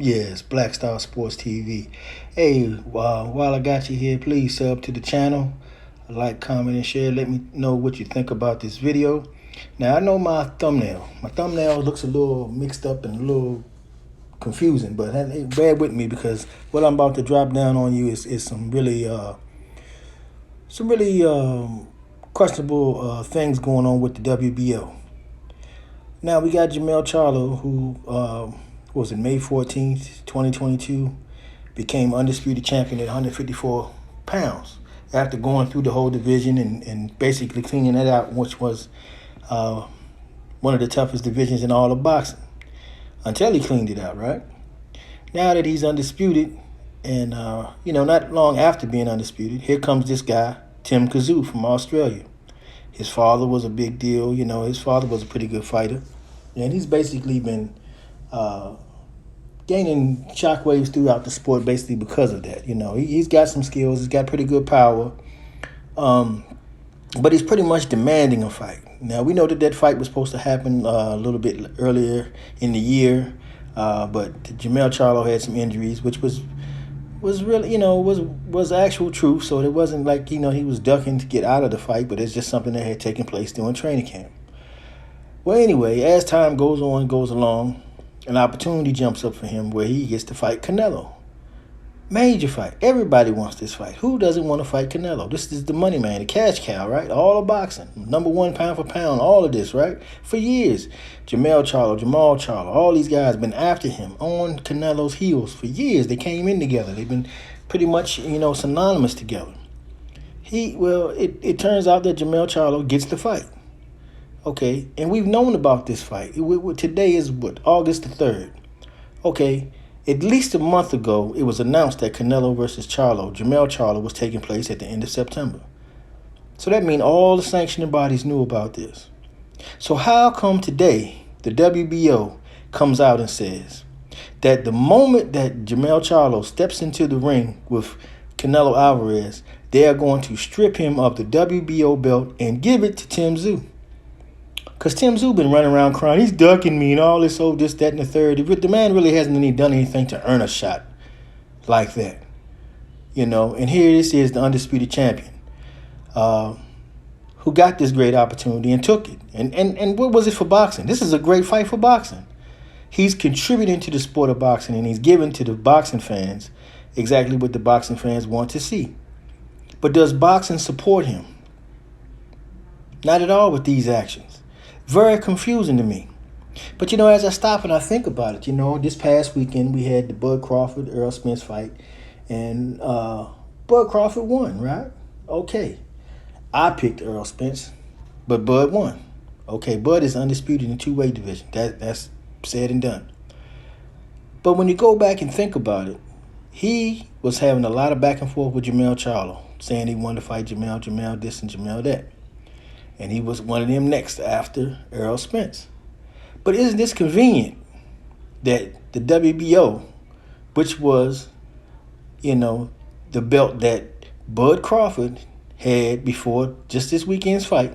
Yes, Black Star Sports TV. Hey, while I got you here, please sub to the channel, like, comment, and share. Let me know what you think about this video. Now, I know my thumbnail. My thumbnail looks a little mixed up and a little confusing, but hey, bear with me because what I'm about to drop down on you is some really questionable things going on with the WBO. Now, we got Jermell Charlo, who was it May 14th, 2022, became undisputed champion at 154 pounds after going through the whole division and basically cleaning that out, which was one of the toughest divisions in all of boxing, until he cleaned it out, right? Now that he's undisputed, and not long after being undisputed, here comes this guy, Tim Kazoo from Australia. His father was a big deal. His father was a pretty good fighter, and he's basically been gaining shockwaves throughout the sport basically because of that. He's got some skills. He's got pretty good power, but he's pretty much demanding a fight. Now, we know that fight was supposed to happen a little bit earlier in the year, but Jermell Charlo had some injuries, which was really, was actual truth. So it wasn't like, he was ducking to get out of the fight, but it's just something that had taken place during training camp. Well, anyway, as time goes along, an opportunity jumps up for him where he gets to fight Canelo. Major fight. Everybody wants this fight. Who doesn't want to fight Canelo? This is the money man, the cash cow, right? All of boxing. Number one pound for pound, all of this, right? For years. Jamal Charlo, all these guys been after him on Canelo's heels for years. They came in together. They've been pretty much, synonymous together. It turns out that Jermell Charlo gets the fight. Okay, and we've known about this fight. Today is August the 3rd. Okay, at least a month ago, it was announced that Canelo versus Jermell Charlo was taking place at the end of September. So that means all the sanctioning bodies knew about this. So how come today the WBO comes out and says that the moment that Jermell Charlo steps into the ring with Canelo Alvarez, they are going to strip him of the WBO belt and give it to Tim Tszyu? Because Tim Tszyu been running around crying, he's ducking me and all this, this, that, and the third. The man really hasn't done anything to earn a shot like that. And here this is the undisputed champion who got this great opportunity and took it. And what was it for boxing? This is a great fight for boxing. He's contributing to the sport of boxing, and he's giving to the boxing fans exactly what the boxing fans want to see. But does boxing support him? Not at all with these actions. Very confusing to me. But, as I stop and I think about it, this past weekend we had the Bud Crawford-Errol Spence fight, and Bud Crawford won, right? Okay. I picked Errol Spence, but Bud won. Okay, Bud is undisputed in the two-weight division. That's said and done. But when you go back and think about it, he was having a lot of back and forth with Jermell Charlo, saying he wanted to fight Jermell this and Jermell that. And he was one of them next after Errol Spence. But isn't this convenient that the WBO, which was, the belt that Bud Crawford had before just this weekend's fight,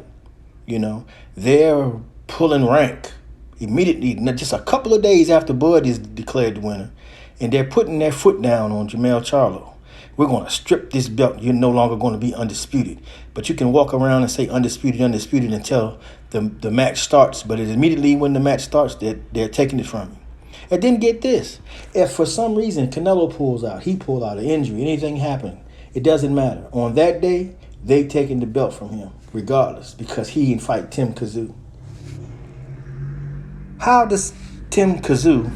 they're pulling rank immediately, just a couple of days after Bud is declared the winner, and they're putting their foot down on Jermell Charlo. We're going to strip this belt. You're no longer going to be undisputed. But you can walk around and say undisputed until the match starts. But it's immediately when the match starts that they're taking it from you. And then get this. If for some reason Canelo pulls out, he pulled out an injury, anything happened, it doesn't matter. On that day, they taking the belt from him regardless because he didn't fight Tim Kazoo. How does Tim Kazoo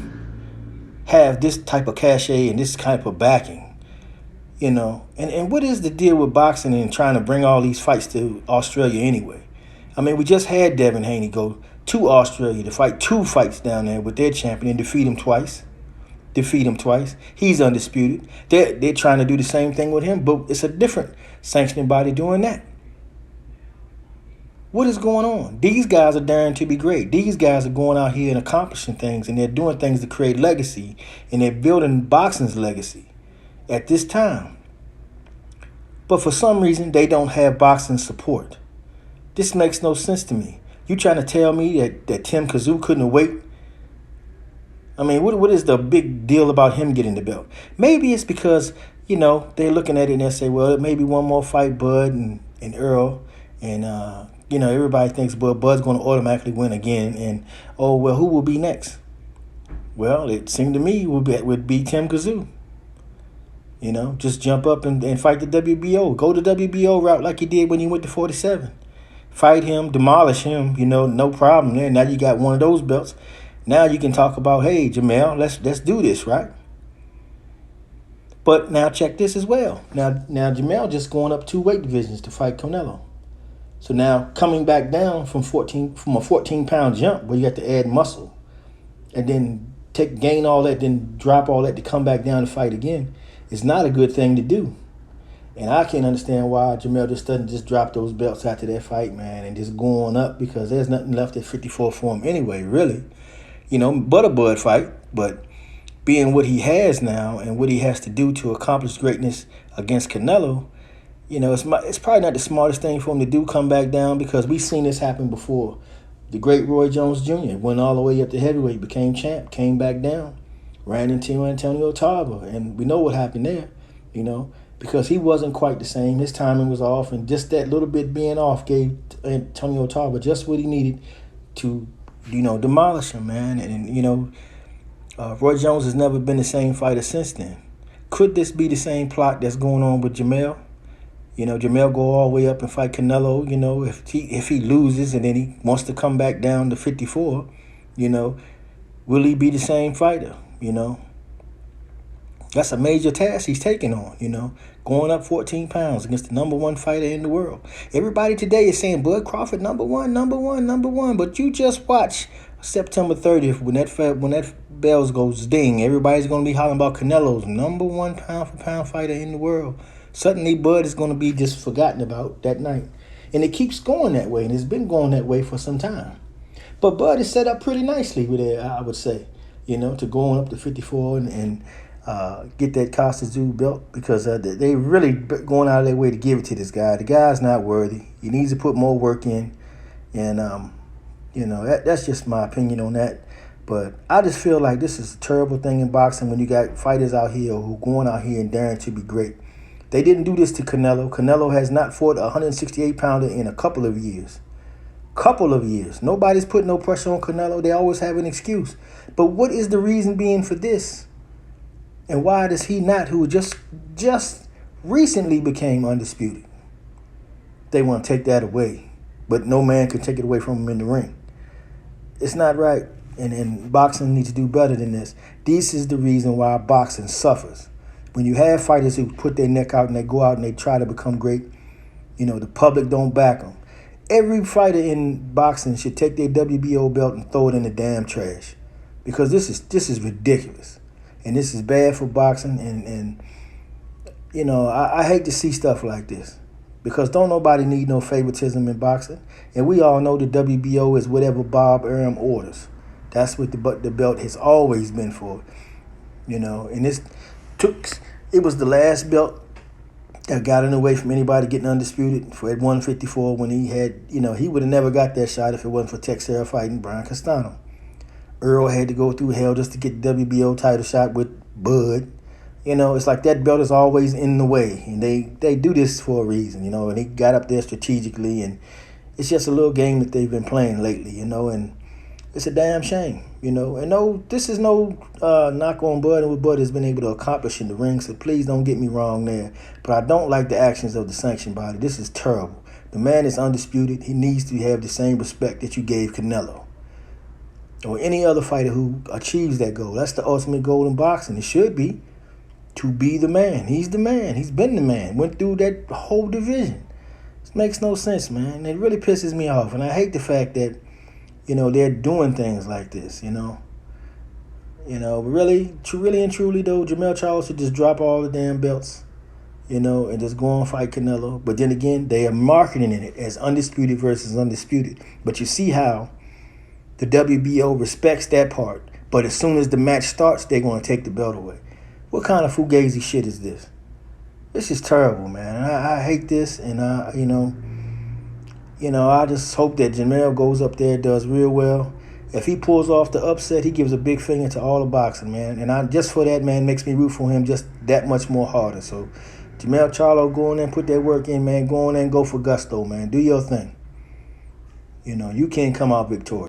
have this type of cachet and this type of backing? And what is the deal with boxing and trying to bring all these fights to Australia anyway? I mean, we just had Devin Haney go to Australia to fight 2 fights down there with their champion and defeat him twice. He's undisputed. They're trying to do the same thing with him, but it's a different sanctioning body doing that. What is going on? These guys are daring to be great. These guys are going out here and accomplishing things, and they're doing things to create legacy, and they're building boxing's legacy at this time. But for some reason, they don't have boxing support. This makes no sense to me. You trying to tell me that Tim Kazoo couldn't wait I mean, what is the big deal about him getting the belt? Maybe it's because, they're looking at it and they say, well, maybe one more fight, Bud and Earl. And, everybody thinks, well, Bud's going to automatically win again. And, oh, well, who will be next? Well, it seemed to me would be Tim Kazoo. Just jump up and fight the WBO. Go the WBO route like you did when you went to 47. Fight him, demolish him, no problem there. Now you got one of those belts. Now you can talk about, hey, Jermell, let's do this, right? But now check this as well. Now Jermell just going up 2 weight divisions to fight Canelo. So now coming back down from a 14-pound jump where you have to add muscle and then gain all that, then drop all that to come back down and fight again is not a good thing to do. And I can't understand why Jermell just doesn't just drop those belts after that fight, man, and just go on up, because there's nothing left at 54 for him anyway, really. But a Bud fight. But being what he has now and what he has to do to accomplish greatness against Canelo, it's probably not the smartest thing for him to do, come back down, because we've seen this happen before. The great Roy Jones Jr. went all the way up to heavyweight, became champ, came back down, ran into Antonio Tarver, and we know what happened there, because he wasn't quite the same. His timing was off, and just that little bit being off gave Antonio Tarver just what he needed to, demolish him, man. And, Roy Jones has never been the same fighter since then. Could this be the same plot that's going on with Jermell? Jermell go all the way up and fight Canelo, if he loses and then he wants to come back down to 54, will he be the same fighter, That's a major task he's taking on, going up 14 pounds against the number 1 fighter in the world. Everybody today is saying Bud Crawford number one, but you just watch September 30th when that bells goes ding. Everybody's going to be hollering about Canelo's number 1 pound-for-pound fighter in the world. Suddenly Bud is going to be just forgotten about that night. And it keeps going that way, and it's been going that way for some time. But Bud is set up pretty nicely with it, I would say, to going up to 54 and get that Costa-Zoo belt, because they really going out of their way to give it to this guy. The guy's not worthy. He needs to put more work in. And, that's just my opinion on that. But I just feel like this is a terrible thing in boxing when you got fighters out here who going out here and daring to be great. They didn't do this to Canelo. Canelo has not fought a 168-pounder in a couple of years. Nobody's putting no pressure on Canelo. They always have an excuse. But what is the reason being for this? And why does he not, who just recently became undisputed? They want to take that away. But no man can take it away from him in the ring. It's not right. And boxing needs to do better than this. This is the reason why boxing suffers. When you have fighters who put their neck out and they go out and they try to become great, the public don't back them. Every fighter in boxing should take their WBO belt and throw it in the damn trash, because this is ridiculous, and this is bad for boxing. And I hate to see stuff like this, because don't nobody need no favoritism in boxing, and we all know the WBO is whatever Bob Arum orders. That's what the belt has always been for, and it was the last belt that got him away from anybody getting undisputed for at 154, when he had, he would have never got that shot if it wasn't for Texera fighting Brian Castano. Earl had to go through hell just to get the WBO title shot with Bud. It's like that belt is always in the way, and they do this for a reason, and he got up there strategically, and it's just a little game that they've been playing lately, and it's a damn shame, And no, this is no knock on Bud and what Bud has been able to accomplish in the ring, so please don't get me wrong there. But I don't like the actions of the sanction body. This is terrible. The man is undisputed. He needs to have the same respect that you gave Canelo or any other fighter who achieves that goal. That's the ultimate goal in boxing. It should be to be the man. He's the man. He's been the man. Went through that whole division. This makes no sense, man. It really pisses me off, and I hate the fact that they're doing things like this, really and truly, though, Jermell Charlo should just drop all the damn belts, and just go on and fight Canelo. But then again, they are marketing it as undisputed versus undisputed. But you see how the WBO respects that part. But as soon as the match starts, they're going to take the belt away. What kind of fugazi shit is this? This is terrible, man. I hate this, and I just hope that Jermell goes up there, does real well, If he pulls off the upset, he gives a big finger to all the boxing, man. And just for that, man, makes me root for him just that much more harder. So, Jermell Charlo, go in there and put that work in, man. Go in there and go for gusto, man. Do your thing. You know, you can't come out victorious.